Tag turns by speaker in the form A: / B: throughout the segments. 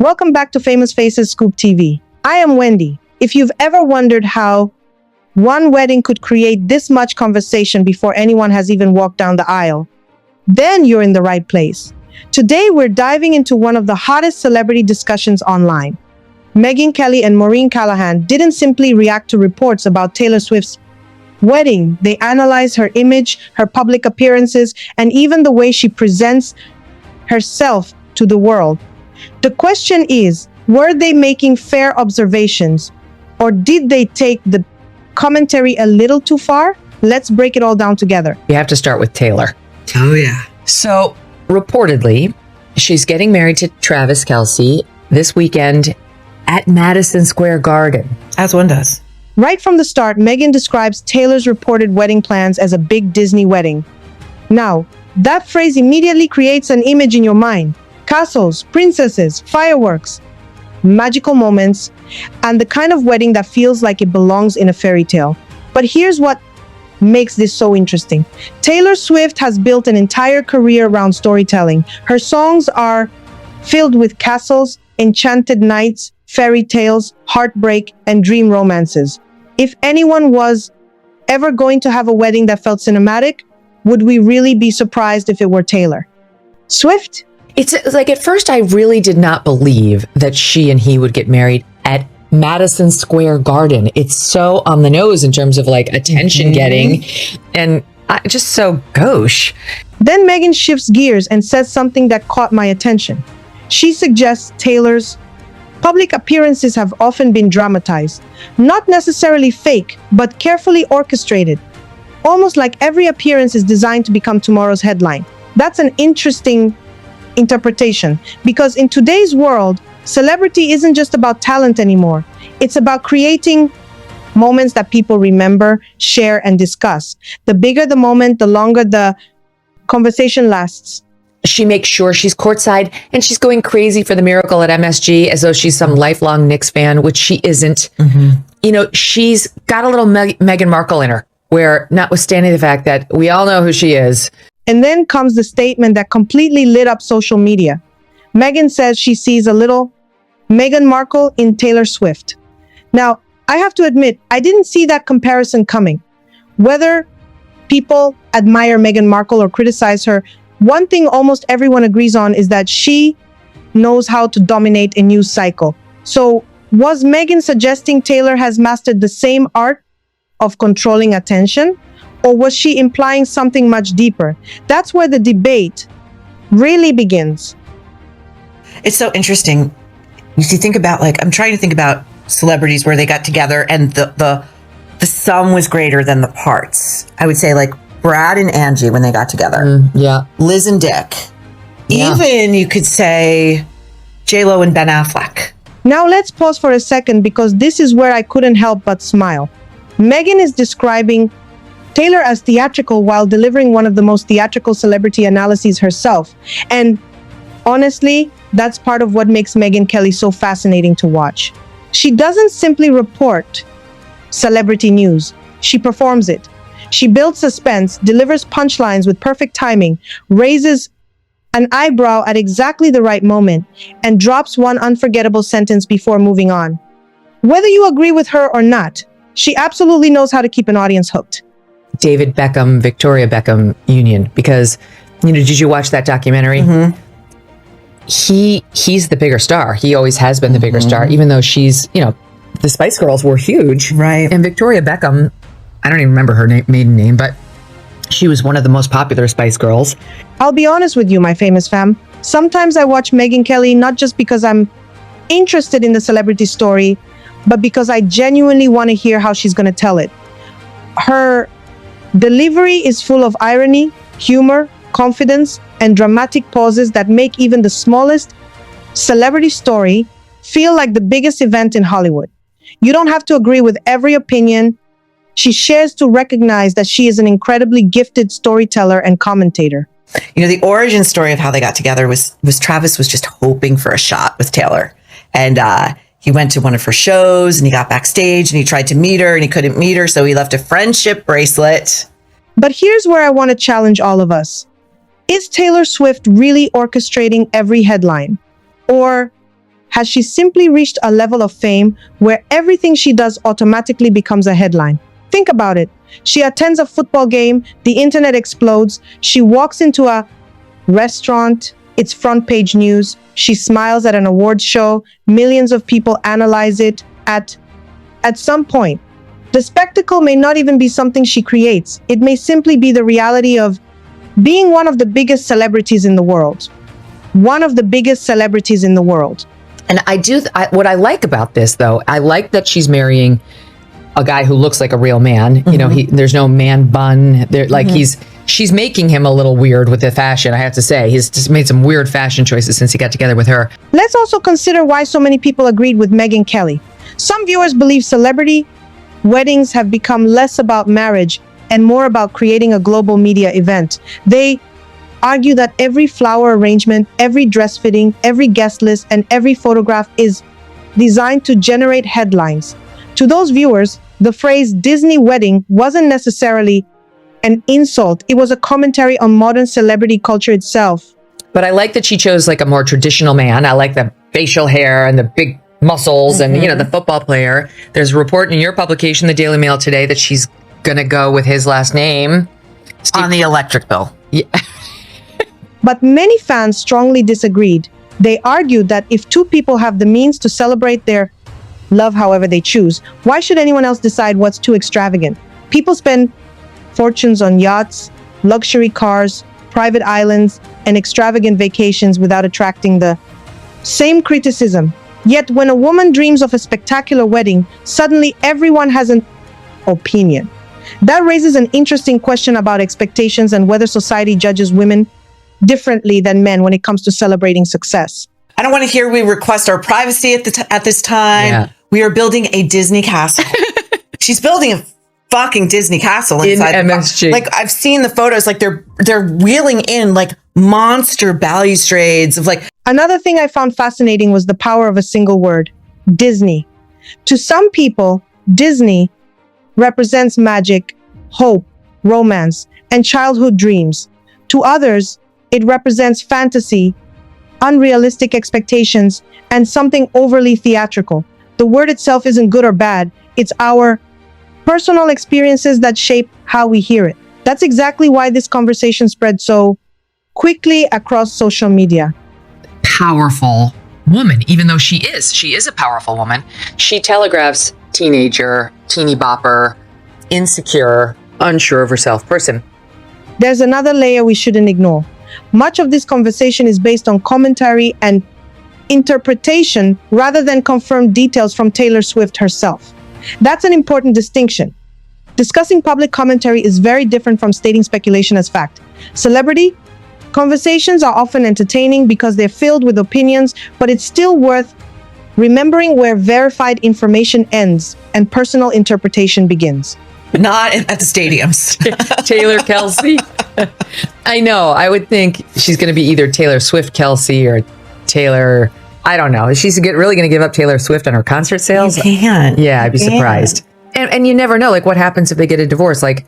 A: Welcome back to Famous Faces Scoop TV. I am Wendy. If you've ever wondered how one wedding could create this much conversation before anyone has even walked down the aisle, then you're in the right place. Today, we're diving into one of the hottest celebrity discussions online. Megyn Kelly and Maureen Callahan didn't simply react to reports about Taylor Swift's wedding. They analyzed her image, her public appearances, and even the way she presents herself to the world. The question is, were they making fair observations, or did they take the commentary a little too far? Let's break it all down together.
B: You have to start with Taylor.
C: Oh, yeah.
B: So, reportedly, she's getting married to Travis Kelce this weekend at Madison Square Garden.
C: As one does.
A: Right from the start, Megyn describes Taylor's reported wedding plans as a big Disney wedding. Now, that phrase immediately creates an image in your mind. Castles, princesses, fireworks, magical moments, and the kind of wedding that feels like it belongs in a fairy tale. But here's what makes this so interesting. Taylor Swift has built an entire career around storytelling. Her songs are filled with castles, enchanted knights, fairy tales, heartbreak, and dream romances. If anyone was ever going to have a wedding that felt cinematic, would we really be surprised if it were Taylor Swift?
B: It's like, at first, I really did not believe that she and he would get married at Madison Square Garden. It's so on the nose in terms of like attention getting and just so gauche.
A: Then Megyn shifts gears and says something that caught my attention. She suggests Taylor's public appearances have often been dramatized, not necessarily fake, but carefully orchestrated. Almost like every appearance is designed to become tomorrow's headline. That's an interesting interpretation, because in today's world, celebrity isn't just about talent anymore. It's about creating moments that people remember, share, and discuss. The bigger the moment, the longer the conversation lasts.
B: She makes sure she's courtside and she's going crazy for the miracle at MSG as though she's some lifelong Knicks fan, which she isn't. You know, she's got a little Meghan Markle in her, where notwithstanding the fact that we all know who she is.
A: And then comes the statement that completely lit up social media. Megyn says she sees a little Meghan Markle in Taylor Swift. Now, I have to admit, I didn't see that comparison coming. Whether people admire Meghan Markle or criticize her, one thing almost everyone agrees on is that she knows how to dominate a news cycle. So, was Megyn suggesting Taylor has mastered the same art of controlling attention? Or was she implying something much deeper? That's where the debate really begins.
C: It's so interesting. You see, think about, like, I'm trying to think about celebrities where they got together and the sum was greater than the parts. I would say, like, Brad and Angie when they got together.
B: Yeah.
C: Liz and Dick.
B: Yeah.
C: Even you could say J-Lo and Ben Affleck.
A: Now let's pause for a second, because this is where I couldn't help but smile. Megyn is describing Taylor as theatrical while delivering one of the most theatrical celebrity analyses herself. And honestly, that's part of what makes Megyn Kelly so fascinating to watch. She doesn't simply report celebrity news. She performs it. She builds suspense, delivers punchlines with perfect timing, raises an eyebrow at exactly the right moment, and drops one unforgettable sentence before moving on. Whether you agree with her or not, she absolutely knows how to keep an audience hooked.
B: David Beckham, Victoria Beckham union, because, you know, did you watch that documentary? He's the bigger star. He always has been the bigger star, even though she's, you know, the Spice Girls were huge.
C: Right.
B: And Victoria Beckham, I don't even remember her maiden name, but she was one of the most popular Spice Girls.
A: I'll be honest with you, my famous fam. Sometimes I watch Megyn Kelly not just because I'm interested in the celebrity story, but because I genuinely want to hear how she's going to tell it. Her delivery is full of irony, humor, confidence, and dramatic pauses that make even the smallest celebrity story feel like the biggest event in Hollywood. You don't have to agree with every opinion. She shares to recognize that she is an incredibly gifted storyteller and commentator.
C: You know, the origin story of how they got together was Travis was just hoping for a shot with Taylor. And he went to one of her shows and he got backstage and he tried to meet her and he couldn't meet her. So he left a friendship bracelet.
A: But here's where I want to challenge all of us. Is Taylor Swift really orchestrating every headline? Or has she simply reached a level of fame where everything she does automatically becomes a headline? Think about it. She attends a football game, the internet explodes. She walks into a restaurant, it's front page news. She smiles at an awards show, millions of people analyze it. At some point, the spectacle may not even be something she creates. It may simply be the reality of being one of the biggest celebrities in the world. One of the biggest celebrities in the world.
B: And what I like about this, though, I like that she's marrying a guy who looks like a real man. You know, there's no man bun. She's making him a little weird with the fashion, I have to say. He's just made some weird fashion choices since he got together with her.
A: Let's also consider why so many people agreed with Megyn Kelly. Some viewers believe celebrity weddings have become less about marriage and more about creating a global media event. They argue that every flower arrangement, every dress fitting, every guest list, and every photograph is designed to generate headlines. To those viewers, the phrase Disney wedding wasn't necessarily an insult. It was a commentary on modern celebrity culture itself.
B: But I like that she chose like a more traditional man. I like the facial hair and the big muscles and, you know, the football player. There's a report in your publication, the Daily Mail today, that she's going to go with his last name.
C: On the electric bill.
B: Yeah.
A: But many fans strongly disagreed. They argued that if two people have the means to celebrate their love however they choose, why should anyone else decide what's too extravagant? People spend fortunes on yachts, luxury cars, private islands, and extravagant vacations without attracting the same criticism. Yet when a woman dreams of a spectacular wedding, suddenly everyone has an opinion. That raises an interesting question about expectations and whether society judges women differently than men when it comes to celebrating success.
C: I don't want to hear we request our privacy at this time.
B: Yeah.
C: We are building a Disney castle. She's building a fucking Disney castle inside
B: in MSG.
C: Like I've seen the photos, like they're wheeling in like monster balustrades of like.
A: Another thing I found fascinating was the power of a single word, Disney. To some people, Disney represents magic, hope, romance, and childhood dreams. To others, it represents fantasy, unrealistic expectations, and something overly theatrical. The word itself isn't good or bad. It's our personal experiences that shape how we hear it. That's exactly why this conversation spread so quickly across social media.
B: Powerful woman, even though she is a powerful woman. She telegraphs teenager, teeny bopper, insecure, unsure of herself person.
A: There's another layer we shouldn't ignore. Much of this conversation is based on commentary and interpretation rather than confirmed details from Taylor Swift herself. That's an important distinction. Discussing public commentary is very different from stating speculation as fact. Celebrity conversations are often entertaining because they're filled with opinions, but it's still worth remembering where verified information ends and personal interpretation begins.
C: Not at the stadiums.
B: Taylor Kelsey. I know. I would think she's going to be either Taylor Swift Kelsey or Taylor. I don't know. Is she really going to give up Taylor Swift on her concert sales?
C: You can't.
B: Yeah, I'd be surprised. And you never know. Like, what happens if they get a divorce? Like,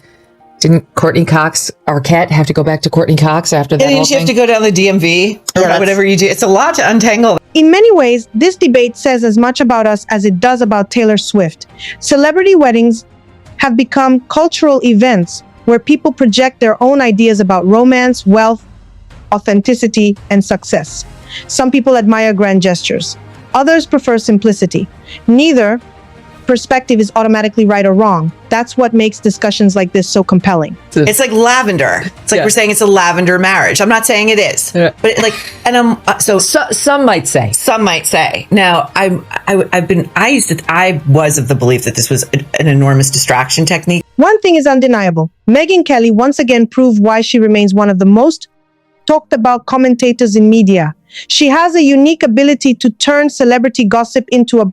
B: didn't Courtney Cox, Arquette, have to go back to Courtney Cox after that?
C: And didn't you have to go down the DMV or whatever you do? It's a lot to untangle.
A: In many ways, this debate says as much about us as it does about Taylor Swift. Celebrity weddings have become cultural events where people project their own ideas about romance, wealth, authenticity, and success. Some people admire grand gestures. Others prefer simplicity. Neither perspective is automatically right or wrong. That's what makes discussions like this so compelling.
C: It's like lavender. It's like we're saying it's a lavender marriage. I'm not saying it is, but like, and
B: some might say.
C: Some might say. Now, I was of the belief that this was an enormous distraction technique.
A: One thing is undeniable. Megyn Kelly once again proved why she remains one of the most talked about commentators in media. She has a unique ability to turn celebrity gossip into a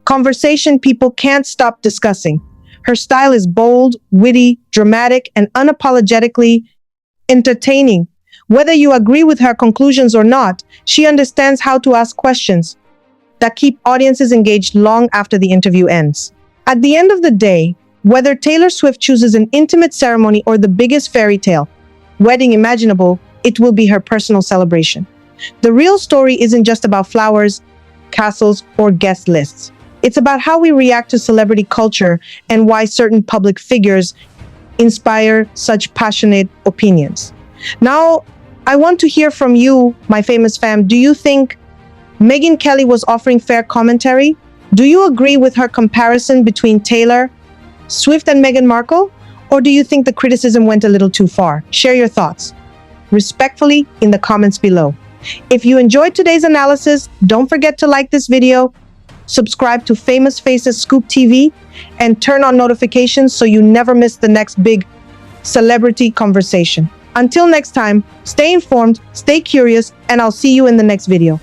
A: conversation people can't stop discussing. Her style is bold, witty, dramatic, and unapologetically entertaining. Whether you agree with her conclusions or not, she understands how to ask questions that keep audiences engaged long after the interview ends. At the end of the day, whether Taylor Swift chooses an intimate ceremony or the biggest fairy tale wedding imaginable, it will be her personal celebration. The real story isn't just about flowers castles, or guest lists. It's about how we react to celebrity culture and why certain public figures inspire such passionate opinions. Now, I want to hear from you, my famous fam. Do you think Megyn Kelly was offering fair commentary? Do you agree with her comparison between Taylor Swift and Meghan Markle? Or do you think the criticism went a little too far? Share your thoughts respectfully in the comments below. If you enjoyed today's analysis, don't forget to like this video, subscribe to Famous Faces Scoop TV, and turn on notifications so you never miss the next big celebrity conversation. Until next time, stay informed, stay curious, and I'll see you in the next video.